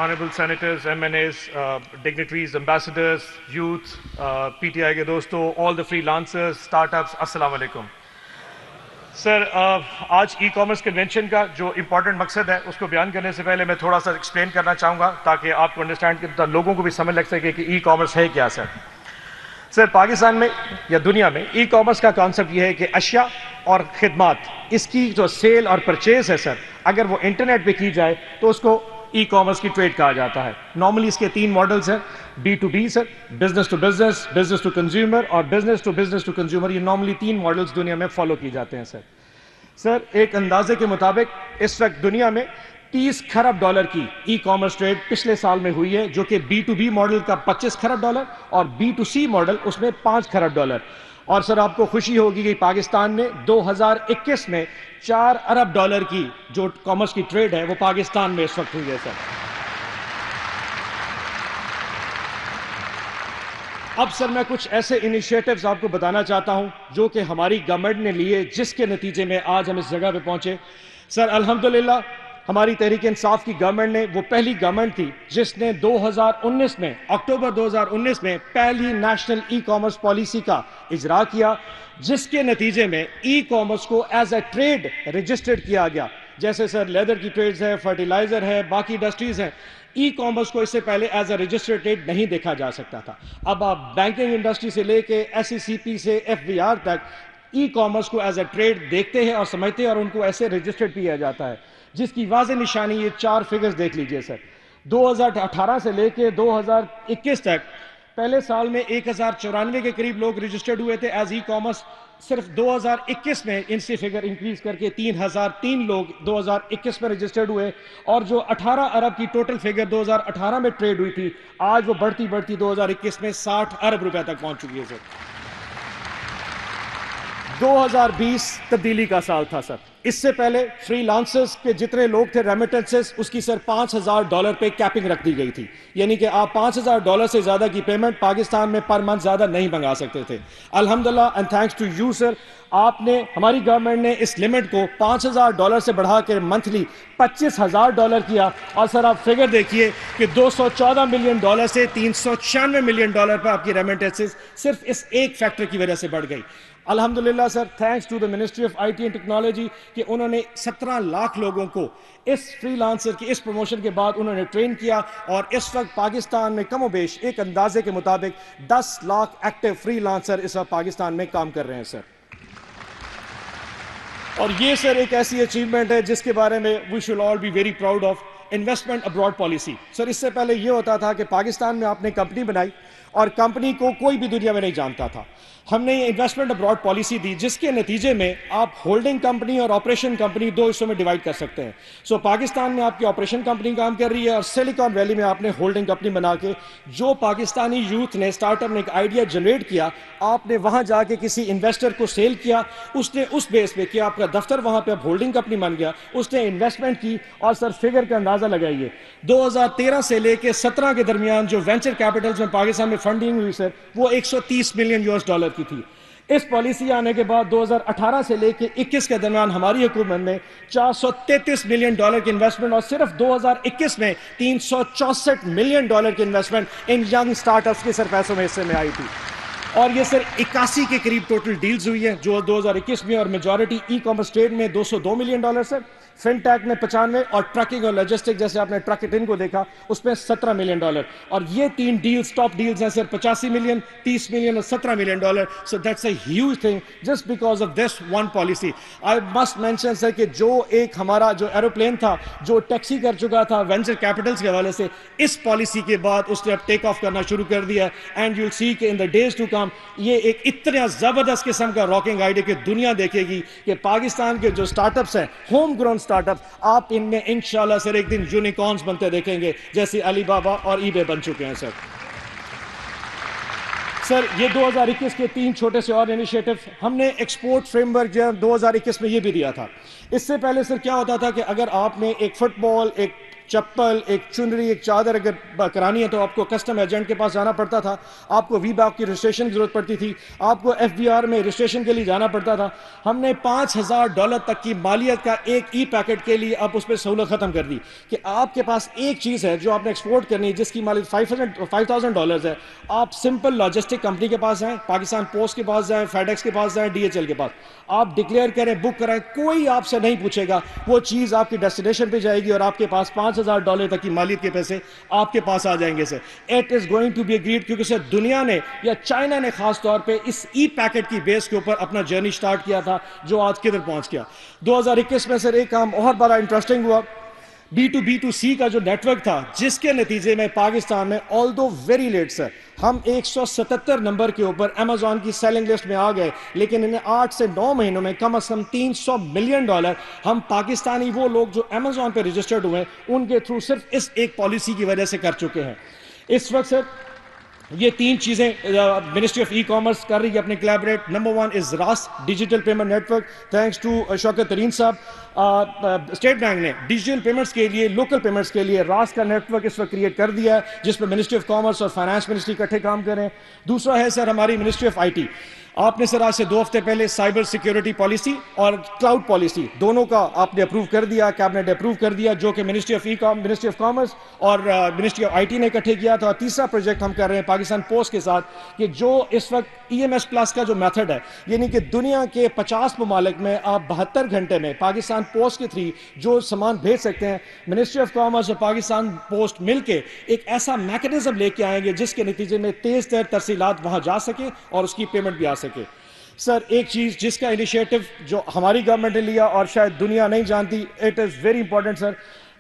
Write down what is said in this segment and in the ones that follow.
honorable senators, MNAs, dignitaries, ambassadors, youth, PTI کے دوستوں, all the freelancers, startups, السلام علیکم. سر آج ای کامرس کنونشن کا جو امپورٹنٹ مقصد ہے اس کو بیان کرنے سے پہلے میں تھوڑا سا ایکسپلین کرنا چاہوں گا تاکہ آپ کو انڈرسٹینڈ کرتا لوگوں کو بھی سمجھ لگ سکے کہ ای کامرس ہے کیا. سر پاکستان میں یا دنیا میں ای کامرس کا کانسیپٹ یہ ہے کہ اشیاء اور خدمات اس کی جو سیل اور پرچیز ہے سر اگر وہ انٹرنیٹ پہ کی جائے تو اس کو ای کامرس کی ٹریڈ کہا جاتا ہے. نارملی اس کے 3 ماڈلز ہیں: B to B sir, business to business, business to consumer اور بزنس ٹو کنزیومر. یہ نارملی 3 ماڈلز دنیا میں فالو کی جاتے ہیں. سر ایک اندازے کے مطابق اس وقت دنیا میں 30 کھرب ڈالر کی ای کامرس ٹریڈ پچھلے سال میں ہوئی ہے، جو کہ بی ٹو بی ماڈل کا 25 کھرب ڈالر اور بی ٹو سی ماڈل اس میں 5 کھرب ڈالر. اور سر آپ کو خوشی ہوگی کہ پاکستان میں 2021 میں 4 ارب ڈالر کی جو کامرس کی ٹریڈ ہے وہ پاکستان میں اس وقت ہوئی ہے. سر اب سر میں کچھ ایسے انیشیٹوز آپ کو بتانا چاہتا ہوں جو کہ ہماری گورنمنٹ نے لیے، جس کے نتیجے میں آج ہم اس جگہ پہ پہنچے. سر الحمدللہ ہماری تحریک انصاف کی گورنمنٹ نے وہ پہلی گورنمنٹ تھی جس نے 2019 میں اکتوبر 2019 میں پہلی نیشنل ای کامرس پالیسی کا اجرا کیا، جس کے نتیجے میں ای کامرس کو ایز اے ٹریڈ رجسٹرڈ کیا گیا. جیسے سر لیدر کی ٹریڈز ہے، فرٹیلائزر ہے، باقی انڈسٹریز ہیں. ای کامرس کو اس سے پہلے ایز اے رجسٹرڈ ٹریڈ نہیں دیکھا جا سکتا تھا. اب آپ بینکنگ انڈسٹری سے لے کے ایس ای سی پی سے ایف بی آر تک ای کامرس کو ایز اے ٹریڈ دیکھتے ہیں اور سمجھتے ہیں اور ان کو ایسے رجسٹرڈ کیا جاتا ہے، جس کی واضح نشانی یہ 4 فگرز دیکھ لیجئے. سر 2018 سے لے کے 2021 تک پہلے سال میں 1094 کے قریب لوگ رجسٹرڈ ہوئے تھے ایز ای کامرس. صرف 2021 میں ان سے فگر انکریز کر کے 3003 لوگ 2021 میں رجسٹرڈ ہوئے، اور جو 18 ارب کی ٹوٹل فگر 2018 میں ٹریڈ ہوئی تھی آج وہ بڑھتی 2021 میں 60 ارب روپے تک پہنچ چکی ہے. سر 2020 تبدیلی کا سال تھا. سر اس سے پہلے فری لانسرز کے جتنے لوگ تھے ریمیٹنسز اس کی سر $5000 پہ کیپنگ رکھ دی گئی تھی، یعنی کہ آپ $5000 سے زیادہ کی پیمنٹ پاکستان میں پر منتھ زیادہ نہیں منگا سکتے تھے. الحمدللہ and thanks to you sir, آپ نے ہماری گورنمنٹ نے اس لمٹ کو $5000 سے بڑھا کے منتھلی $25000 کیا. اور سر آپ فگر دیکھیے کہ $214 ملین سے $396 ملین پہ آپ کی ریمیٹنسز صرف اس ایک فیکٹر کی وجہ سے بڑھ گئی. الحمدللہ sir thanks to the ministry of I T and technology کہ انہوں نے 17 لاکھ لوگوں کو اس فری لانسر کی اس پروموشن کے بعد انہوں نے ٹرین کیا، اور اس وقت پاکستان میں کم و بیش ایک اندازے کے مطابق 10 لاکھ ایکٹیو فری لانسر اس وقت پاکستان میں کام کر رہے ہیں. سر اور یہ سر ایک ایسی اچیومنٹ ہے جس کے بارے میں we should all be very proud of. Investment abroad policy. Sir اس سے پہلے یہ ہوتا تھا کہ پاکستان میں آپ نے کمپنی بنائی اور کمپنی کو کوئی بھی دنیا میں نہیں جانتا تھا. ہم نے یہ انویسٹمنٹ ابراڈ پالیسی دی جس کے نتیجے میں آپ ہولڈنگ کمپنی اور آپریشن کمپنی 2 حصوں میں ڈیوائڈ کر سکتے ہیں. سو پاکستان میں آپ کی آپریشن کمپنی کام کر رہی ہے اور سلیکان ویلی میں آپ نے ہولڈنگ کمپنی بنا کے جو پاکستانی یوتھ نے اسٹارٹ اپ نے ایک آئیڈیا جنریٹ کیا، آپ نے وہاں جا کے کسی انویسٹر کو سیل کیا، اس نے اس بیس پہ کیا، آپ کا دفتر وہاں پہ اب ہولڈنگ کمپنی بن گیا، اس نے انویسٹمنٹ کی. اور سر فگر کا اندازہ لگائیے 2013 سے لے کے 17 کے درمیان جو وینچر کیپٹلز میں پاکستان میں فنڈنگ ہوئی سر وہ $130 ملین کی تھی. اس پالیسی آنے کے بعد 2018 سے لے کے 21 کے درمیان ہماری حکومت میں $433 ملین کی انویسٹمنٹ، اور صرف 2021 میں $364 ملین کی investment in young start ups کے سر پیسوں میں حصے میں آئی تھی. اور یہ سر 81 کے قریب ٹوٹل ڈیلز ہوئی ہیں جو 2021 میں، اور میجورٹی ای کامرس ٹریڈ میں $202 ملین سر، فن ٹیک میں 95 اور ٹرکنگ اور لاجسٹک جیسے آپ نے ٹرک اٹ ان کو دیکھا اس میں $17 ملین. اور یہ 3 ڈیلز ٹاپ ڈیلز ہیں سر، 85 ملین، 30 ملین اور $17 million. So that's a huge thing just because of this one policy. I must mention sir کہ جو ایک ہمارا جو ایروپلین تھا جو ٹیکسی کر چکا تھا وینچر کیپٹلز کے حوالے سے، اس پالیسی کے بعد اس نے اب ٹیک آف کرنا شروع کر دیا. اینڈ یو ول سی کہ ان دا ڈیز ٹو کم یہ ایک اتنا زبردست قسم کا راکنگ آئیڈیا کہ دنیا دیکھے گی کہ پاکستان کے جو سٹارٹ اپس ہیں ہوم گرون سٹارٹ اپ، آپ ان میں انشاءاللہ سر ایک دن یونیکارنز بنتے دیکھیں گے جیسے علی بابا اور ای بے بن چکے ہیں. سر یہ 2021 کے 3 چھوٹے سے اور انیشیٹو ہم نے ایکسپورٹ فریم ورک جو 2021 میں یہ بھی دیا تھا. اس سے پہلے سر کیا ہوتا تھا کہ اگر آپ نے ایک فٹ بال، ایک چپل، ایک چنری، ایک چادر اگر کرانی ہے تو آپ کو کسٹم ایجنٹ کے پاس جانا پڑتا تھا، آپ کو وی باک کی رجسٹریشن کی ضرورت پڑتی تھی، آپ کو ایف بی آر میں رجسٹریشن کے لیے جانا پڑتا تھا. ہم نے $5,000 تک کی مالیت کا ایک ای پیکٹ کے لیے اب اس پہ سہولت ختم کر دی کہ آپ کے پاس ایک چیز ہے جو آپ نے ایکسپورٹ کرنی ہے جس کی مالیت $5,000 ہے، آپ سمپل لاجسٹک کمپنی کے پاس جائیں، پاکستان پوسٹ کے پاس جائیں، فیڈ ایکس کے پاس جائیں، ڈی ایچ ایل کے پاس، آپ ڈکلیئر کریں، بک کرائیں، کوئی آپ سے نہیں پوچھے گا، وہ چیز آپ کی ڈیسٹینیشن پہ جائے گی اور آپ کے پاس $5,000 تک کی مالیت کے پیسے آپ کے پاس آ جائیں گے. Sir it is going to be a great, کیونکہ سر دنیا نے یا چائنا نے خاص طور پہ اس ای پیکٹ کی بیس کے اوپر اپنا جرنی سٹارٹ کیا تھا جو آج کدھر پہنچ گیا. 2021 میں سر ایک کام بہت بڑا انٹرسٹنگ ہوا، B2B2C کا جو نیٹ ورک تھا، جس کے نتیجے میں پاکستان میں although very late سر ہم 177 نمبر کے اوپر امیزون کی سیلنگ لسٹ میں آ گئے، لیکن انہیں 8 سے 9 مہینوں میں کم از کم $300 ملین ہم پاکستانی وہ لوگ جو امیزون پہ رجسٹرڈ ہوئے ان کے تھرو صرف اس ایک پالیسی کی وجہ سے کر چکے ہیں. اس وقت سر یہ 3 چیزیں منسٹری آف ای کامرس کر رہی ہے اپنے collaborate. Number 1 is Raast digital payment network, thanks to Shaukat Tarin صاحب. اسٹیٹ بینک نے ڈیجیٹل پیمنٹس کے لیے، لوکل پیمنٹس کے لیے راس کا نیٹ ورک اس وقت کریٹ کر دیا ہے جس پہ منسٹری آف کامرس اور فائنانس منسٹری اکٹھے کام کریں. دوسرا ہے سر ہماری منسٹری آف آئی ٹی. آپ نے سر آج سے 2 ہفتے پہلے سائبر سیکیورٹی پالیسی اور کلاؤڈ پالیسی دونوں کا آپ نے اپروو کر دیا، کیبنٹ نے اپروو کر دیا، جو کہ منسٹری آف کامرس اور منسٹری آف آئی ٹی نے اکٹھے کیا تھا. اور تیسرا پروجیکٹ ہم کر رہے ہیں پاکستان پوسٹ کے ساتھ کہ جو اس وقت EMS پلس کا جو میتھڈ ہے، یعنی کہ دنیا کے 50 ممالک میں آپ 72 گھنٹے میں پاکستان پوسٹ کے تھری جو سامان بھیج سکتے ہیں، منسٹری آف کامرس اور پاکستان پوسٹ مل کے ایک ایسا میکنزم لے کے آئیں گے جس کے نتیجے میں تیز تر ترسیلات وہاں جا سکے اور اس کی پیمنٹ بھی آ سکے. سر ایک چیز جس کا انیشیٹو جو ہماری گورنمنٹ نے لیا اور شاید دنیا نہیں جانتی، it is very important sir.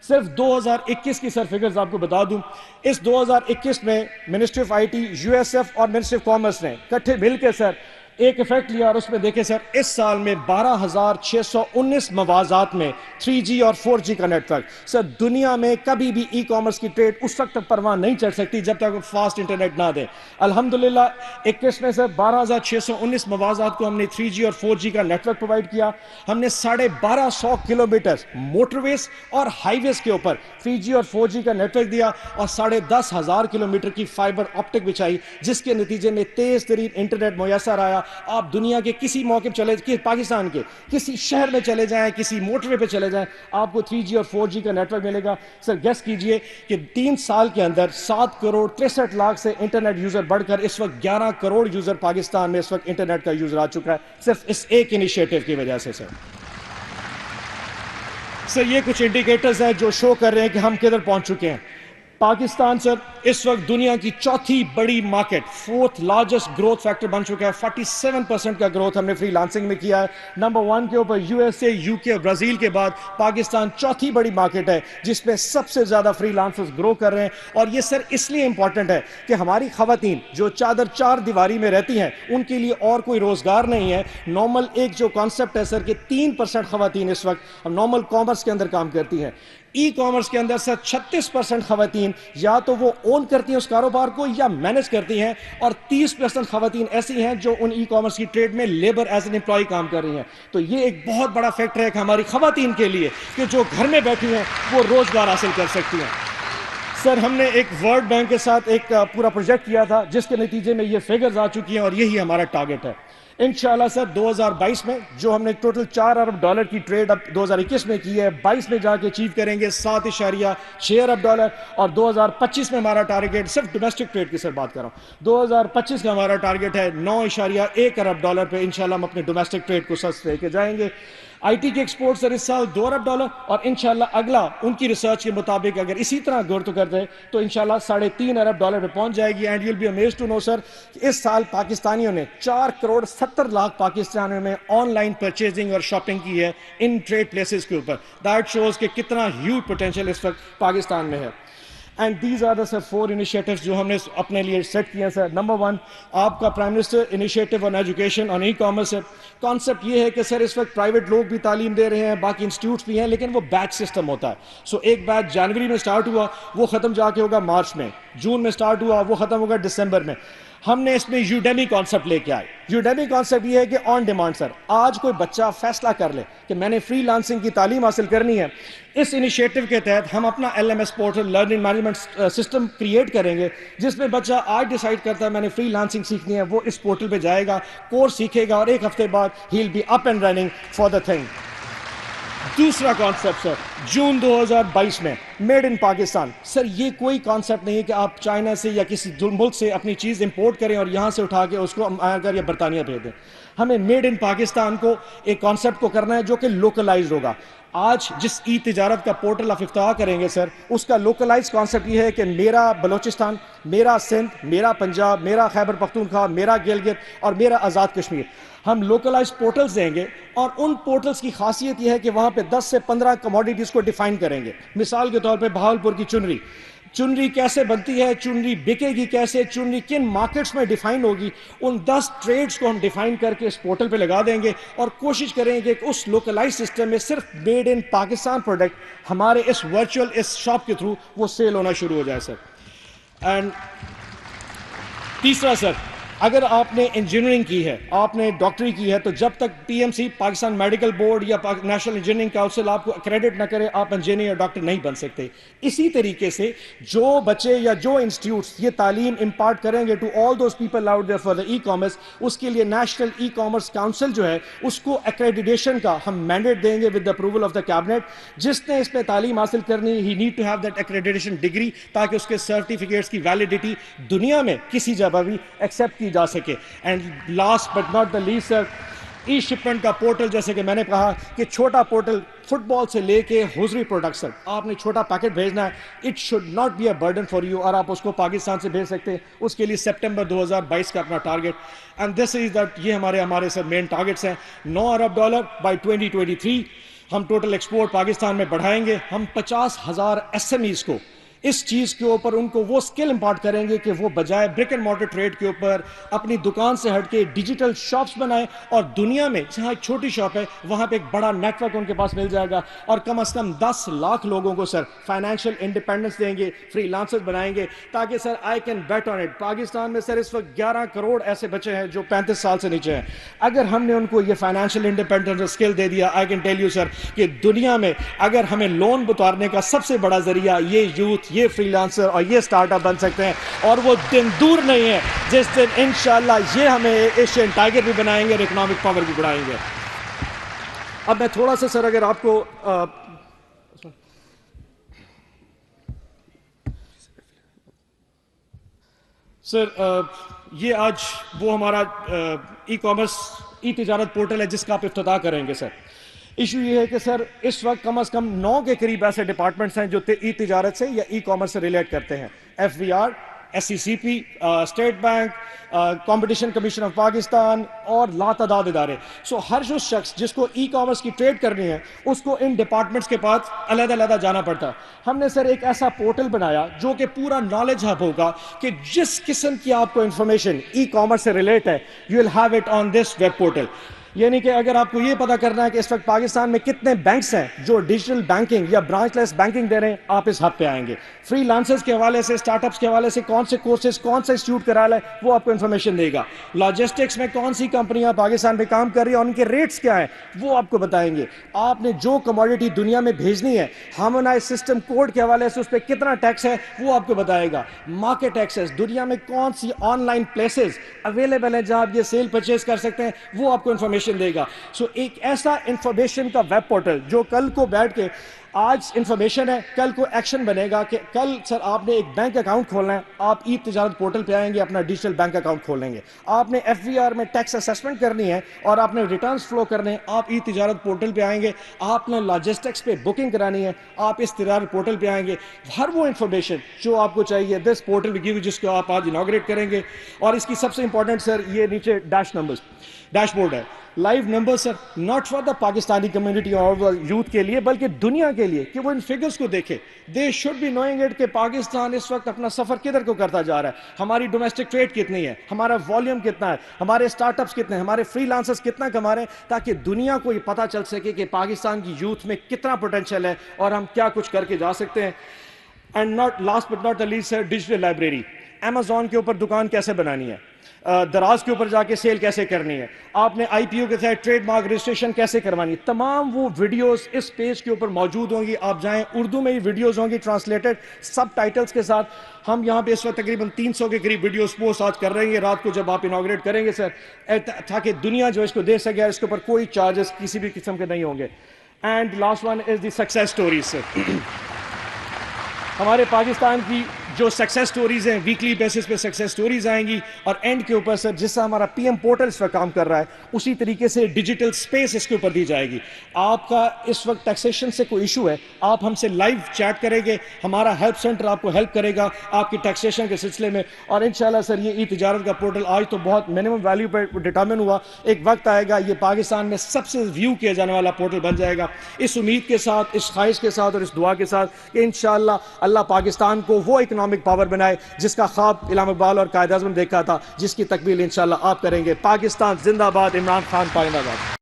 صرف 2021 کی سر فگرز آپ کو بتا دوں، اس 2021 میں ministry of I T, USF اور منسٹری آف کامرس نے اکٹھے مل کے سر ایک ایفیکٹ لیا اور اس میں دیکھیں سر اس سال میں 12,619 موازات میں 3G اور 4G کا نیٹ ورک. سر دنیا میں کبھی بھی ای کامرس کی ٹریڈ اس وقت تک پروان نہیں چڑھ سکتی جب تک فاسٹ انٹرنیٹ نہ دے. الحمدللہ 21 میں سر 12,619 موازات کو ہم نے 3G اور 4G کا نیٹ ورک پرووائڈ کیا. ہم نے 1250 کلومیٹر موٹر ویز اور ہائی ویز کے اوپر 3G اور 4G کا نیٹ ورک دیا اور 10,500 کلومیٹر کی فائبر آپٹک بچھائی، جس کے نتیجے میں تیز ترین انٹرنیٹ میسر آیا. آپ دنیا کے کسی موقع پہ چلے، پاکستان کے کسی شہر میں چلے جائیں، کسی موٹر وے پہ چلے جائیں، آپ کو 3G اور 4G کا نیٹ ورک ملے گا. سر گیس کیجئے کہ 3 سال کے اندر 7 کروڑ 63 لاکھ سے انٹرنیٹ یوزر بڑھ کر اس وقت 11 کروڑ یوزر پاکستان میں اس وقت انٹرنیٹ کا یوزر آ چکا ہے، صرف اس ایک انیشیٹو کی وجہ سے. سر یہ کچھ انڈیکیٹرز ہیں جو شو کر رہے ہیں کہ ہم کدھر پہنچ چکے ہیں. پاکستان سر اس وقت دنیا کی چوتھی بڑی market, 4th largest growth factor بن چکا ہے. 47% کا گروتھ ہم نے فری لانسنگ میں کیا ہے. نمبر 1 کے اوپر USA، UK اور برازیل کے بعد پاکستان چوتھی بڑی مارکیٹ ہے جس میں سب سے زیادہ فری لانسرز گرو کر رہے ہیں. اور یہ سر اس لیے امپورٹنٹ ہے کہ ہماری خواتین جو چار دیواری میں رہتی ہیں ان کے لیے اور کوئی روزگار نہیں ہے. نارمل ایک جو کانسیپٹ ہے سر کہ 3% خواتین اس وقت نارمل کامرس کے اندر کام کرتی ہیں. ای کامرس کے اندر سر 36% خواتین یا تو وہ اون کرتی ہیں اس کاروبار کو یا مینج کرتی ہیں، اور 30% خواتین ایسی ہیں جو ان ای کامرس کی ٹریڈ میں لیبر ایز این امپلائی کام کر رہی ہیں. تو یہ ایک بہت بڑا فیکٹر ہے کہ ہماری خواتین کے لیے کہ جو گھر میں بیٹھی ہیں وہ روزگار حاصل کر سکتی ہیں. سر ہم نے ایک ورلڈ بینک کے ساتھ ایک پورا پروجیکٹ کیا تھا جس کے نتیجے میں یہ فگرز آ چکی ہیں اور یہی ہمارا ٹارگٹ ہے. انشاءاللہ سر 2022 میں جو ہم نے ٹوٹل $4 ارب کی ٹریڈ اب 2021 میں کی ہے، 22 میں جا کے اچیو کریں گے $7.6 ارب، اور 2025 میں ہمارا ٹارگٹ، صرف ڈومیسٹک ٹریڈ کی سر بات کر رہا ہوں، 2025 کا ہمارا ٹارگٹ ہے $9.1 ارب پہ. انشاءاللہ ہم اپنے ڈومیسٹک ٹریڈ کو سست لے کے جائیں گے. آئی ٹی کے ایکسپورٹ سر اس سال $2 ارب، اور انشاءاللہ اگلا ان کی ریسرچ کے مطابق اگر اسی طرح گروتھ کرتے ہیں تو انشاءاللہ $3.5 ارب پہ پہنچ جائے گی. And you will be amazed to know sir کہ اس سال پاکستانیوں نے 4 کروڑ 70 لاکھ پاکستانیوں میں آن لائن پرچیزنگ اور شاپنگ کی ہے ان ٹریڈ پلیسز کے اوپر. دیٹ شوز کہ کتنا ہیوج پوٹینشیل اس وقت پاکستان میں ہے. And these are the sir 4 initiatives جو ہم نے اپنے لیے سیٹ کیے ہیں سر. نمبر 1 آپ کا prime minister initiative on education on e commerce ہے. کانسیپٹ یہ ہے کہ سر اس وقت پرائیویٹ لوگ بھی تعلیم دے رہے ہیں، باقی انسٹیٹیوٹس بھی ہیں، لیکن وہ بیچ سسٹم ہوتا ہے. سو ایک بیچ جنوری میں سٹارٹ ہوا، وہ ختم جا کے ہوگا مارچ میں، جون میں سٹارٹ ہوا وہ ختم ہوگا دسمبر میں. ہم نے اس میں یوڈیمی کانسیپٹ لے کے آئے. یوڈیمی کانسیپٹ یہ ہے کہ آن ڈیمانڈ سر, آج کوئی بچہ فیصلہ کر لے کہ میں نے فری لانسنگ کی تعلیم حاصل کرنی ہے, اس انیشیٹو کے تحت ہم اپنا LMS portal learning management system create کریں گے, جس میں بچہ آج ڈیسائیڈ کرتا ہے میں نے فری لانسنگ سیکھنی ہے, وہ اس پورٹل پہ جائے گا, کورس سیکھے گا, اور ایک ہفتے بعد ہی will be up and running for the thing. دوسرا کانسیپٹ سر, جون 2022 میں میڈ ان پاکستان. سر یہ کوئی کانسیپٹ نہیں ہے کہ آپ چائنا سے یا کسی ملک سے اپنی چیز امپورٹ کریں اور یہاں سے اٹھا کے اس کو اگر یا برطانیہ بھیج دیں. ہمیں میڈ ان پاکستان کو ایک کانسیپٹ کو کرنا ہے جو کہ لوکلائزڈ ہوگا. آج جس ای تجارت کا پورٹل آپ افتتاح کریں گے سر, اس کا لوکلائز کانسیپٹ یہ ہے کہ میرا بلوچستان, میرا سندھ, میرا پنجاب, میرا خیبر پختونخوا, میرا گلگت اور میرا آزاد کشمیر. ہم لوکلائز پورٹلز دیں گے, اور ان پورٹلز کی خاصیت یہ ہے کہ وہاں پہ 10 سے 15 کموڈیٹیز کو ڈیفائن کریں گے. مثال کے طور پہ بہاولپور کی چنری کیسے بنتی ہے, چنری بکے گی کیسے, چنری کن مارکیٹس میں ڈیفائن ہوگی, ان 10 ٹریڈز کو ہم ڈیفائن کر کے اس پورٹل پہ لگا دیں گے, اور کوشش کریں گے کہ اس لوکلائز سسٹم میں صرف میڈ ان پاکستان پروڈکٹ ہمارے اس ورچوئل اس شاپ کے تھرو وہ سیل ہونا شروع ہو جائے سر. اینڈ تیسرا سر, اگر آپ نے انجینئرنگ کی ہے, آپ نے ڈاکٹری کی ہے, تو جب تک PMC پاکستان میڈیکل بورڈ یا نیشنل انجینئرنگ کاؤنسل آپ کو کریڈٹ نہ کرے, آپ انجینئر یا ڈاکٹر نہیں بن سکتے. اسی طریقے سے جو بچے یا جو انسٹیٹیوٹس یہ تعلیم امپارٹ کریں گے to all those people out there for the e commerce, اس کے لیے نیشنل ای کامرس کاؤنسل جو ہے اس کو ایکریڈیٹیشن کا ہم مینڈیٹ دیں گے with the approval of the cabinet. جس نے اس پہ تعلیم حاصل کرنی, he need to have that accreditation degree, تاکہ اس کے سرٹیفکیٹس کی ویلیڈیٹی دنیا میں کسی جگہ بھی ایکسیپٹ کی جا سکے. And last but not the least sir, E shipment کا پورٹل, جیسے کہ میں نے کہا کہ چھوٹا پورٹل فٹ بال سے لے کے ہوزری پروڈکٹ سر, آپ نے چھوٹا پیکٹ بھیجنا ہے, it should not be a burden for you, اور آپ اس کو پاکستان سے بھیج سکتے ہیں. اس کے لیے سپٹمبر 2022 کا اپنا target, and this is that, یہ ہمارے سر مین ٹارگٹس ہیں. $9 ارب بائی 2023 ہم ٹوٹل ایکسپورٹ پاکستان میں بڑھائیں گے. ہم 50,000 SMEs کو اس چیز کے اوپر ان کو وہ سکل امپارٹ کریں گے کہ وہ بجائے برک اینڈ مارٹر ٹریڈ کے اوپر اپنی دکان سے ہٹ کے ڈیجیٹل شاپس بنائیں, اور دنیا میں جہاں ایک چھوٹی شاپ ہے وہاں پہ ایک بڑا نیٹ ورک ان کے پاس مل جائے گا, اور کم از کم 10 لاکھ لوگوں کو سر فائنینشیل انڈیپینڈنس دیں گے, فری لانسر بنائیں گے, تاکہ sir I can bet on it. Pakistan میں سر اس وقت 11 کروڑ ایسے بچے ہیں جو 35 سال سے نیچے ہیں. اگر ہم نے ان کو یہ فائنینشیل انڈیپینڈنس اسکل دے دیا, I can tell you sir کہ دنیا میں اگر ہمیں لون اتارنے کا سب سے بڑا ذریعہ یہ یوتھ, یہ فری لانسر اور یہ سٹارٹ اپ بن سکتے ہیں. اور وہ دن دور نہیں ہے جس دن انشاءاللہ یہ ہمیں ایشین ٹائگر بھی بنائیں گے اور اکنامک پاور بھی بڑھائیں گے. اب میں تھوڑا سا سر اگر آپ کو سر یہ آج وہ ہمارا ای کامرس ای تجارت پورٹل ہے جس کا آپ افتتاح کریں گے. سر ایشو یہ ہے کہ سر اس وقت کم از کم 9 کے قریب ایسے ڈپارٹمنٹس ہیں جو ای تجارت سے یا ای کامرس سے ریلیٹ کرتے ہیں. FVR, SCCP, state bank, competition commission of Pakistan اور لاتعداد ادارے. سو ہر جو شخص جس کو ای کامرس کی ٹریڈ کرنی ہے اس کو ان ڈپارٹمنٹس کے پاس علیحدہ جانا پڑتا ہے. ہم نے سر ایک ایسا پورٹل بنایا جو کہ پورا نالج ہب ہوگا کہ جس قسم کی آپ کو انفارمیشن ای کامرس سے ریلیٹ ہے, you will have it on this web portal. یعنی کہ اگر آپ کو یہ پتا کرنا ہے کہ اس وقت پاکستان میں کتنے بینکس ہیں جو ڈیجیٹل بینکنگ یا برانچ لیس بینکنگ دے رہے ہیں, آپ اس ہب پہ آئیں گے. فری لانسرز کے حوالے سے, اسٹارٹ اپس کے حوالے سے کون سے کورسز, کون سا انسٹیٹیوٹ کرا ہے, وہ آپ کو انفارمیشن دے گا. لاجسٹکس میں کون سی کمپنیاں پاکستان میں کام کر رہی ہیں اور ان کے ریٹس کیا ہیں, وہ آپ کو بتائیں گے. آپ نے جو کموڈیٹی دنیا میں بھیجنی ہے, ہارمونائز سسٹم کوڈ کے حوالے سے اس پہ کتنا ٹیکس ہے وہ آپ کو بتائے گا. مارکیٹ ایکسیس, دنیا میں کون سی آن لائن پلیسز اویلیبل ہیں جہاں آپ یہ سیل پرچیز کر سکتے ہیں, وہ آپ کو انفارمیشن دے گا. سو ایک ایسا انفارمیشن کا ویب پورٹل جو کل کو بیٹھ کے, آج انفارمیشن ہے, کل کو ایکشن بنے گا کہ کل سر آپ نے ایک بینک اکاؤنٹ کھولنا ہے, آپ ای تجارت پورٹل پہ آئیں گے, اپنا ڈیجیٹل بینک اکاؤنٹ کھولیں گے. آپ نے FVR میں ٹیکس اسیسمنٹ کرنی ہے اور آپ نے ریٹرنز فلو کرنے ہیں, آپ ای تجارت پورٹل پہ آئیں گے. آپ نے لاجسٹکس پہ بکنگ کرانی ہے, آپ اس تجارت پورٹل پہ آئیں گے. ہر وہ انفارمیشن جو آپ کو چاہیے دس پورٹل گیو جس کو آپ آج انوگریٹ کریں گے. اور اس کی سب سے امپورٹنٹ سر یہ نیچے ڈیش بورڈ ہے, live number sir, not for the Pakistani community اور یوتھ کے لیے بلکہ دنیا کے لیے, کہ وہ ان فگرز کو دیکھے. They should be knowing it کہ پاکستان اس وقت اپنا سفر کدھر کو کرتا جا رہا ہے, ہماری ڈومیسٹک ٹریڈ کتنی ہے, ہمارا والیوم کتنا ہے, ہمارے اسٹارٹ اپس کتنے ہیں, ہمارے فری لانسرز کتنا کما رہے ہیں, تاکہ دنیا کو یہ پتہ چل سکے کہ پاکستان کی یوتھ میں کتنا پوٹینشیل ہے اور ہم کیا کچھ کر کے جا سکتے ہیں. And not last but not the least sir, digital library. Amazon کے اوپر دکان کیسے بنانی ہے, دراز کے اوپر جا کے سیل کیسے کرنی ہے, آپ نے آئی پی او کے تحت ٹریڈ مارک رجسٹریشن کیسے کروانی ہے, تمام وہ ویڈیوز اس پیج کے اوپر موجود ہوں گی. آپ جائیں, اردو میں ہی ویڈیوز ہوں گی ٹرانسلیٹڈ سب ٹائٹلز کے ساتھ. ہم یہاں پہ اس وقت تقریباً 300 کے قریب ویڈیوز پوسٹ آج کر رہے ہیں رات کو جب آپ انوگریٹ کریں گے سر, تاکہ دنیا جو اس کو دیکھ سکے, اس کے اوپر کوئی چارجز کسی بھی قسم کے نہیں ہوں گے. And last one is the success stories sir. ہمارے پاکستان کی جو سکسیس سٹوریز ہیں, ویکلی بیسس پہ سکسیس سٹوریز آئیں گی, اور اینڈ کے اوپر سر جس سے ہمارا پی ایم پورٹل اس پر کام کر رہا ہے اسی طریقے سے ڈیجیٹل سپیس اس کے اوپر دی جائے گی. آپ کا اس وقت ٹیکسیشن سے کوئی ایشو ہے, آپ ہم سے لائیو چیٹ کریں گے, ہمارا ہیلپ سینٹر آپ کو ہیلپ کرے گا آپ کی ٹیکسیشن کے سلسلے میں. اور انشاءاللہ سر یہ ای تجارت کا پورٹل آج تو بہت منیمم ویلیو پہ ڈٹرمن ہوا, ایک وقت آئے گا یہ پاکستان میں سب سے ویو کیا جانے والا پورٹل بن جائے گا. اس امید کے ساتھ, اس خواہش کے ساتھ اور اس دعا کے ساتھ کہ انشاءاللہ اللہ پاکستان کو وہ اکنامک پاور بنائے جس کا خواب علامہ اقبال اور قائد اعظم نے دیکھا تھا, جس کی تکمیل انشاءاللہ آپ کریں گے. پاکستان زندہ باد, عمران خان پائندہ باد.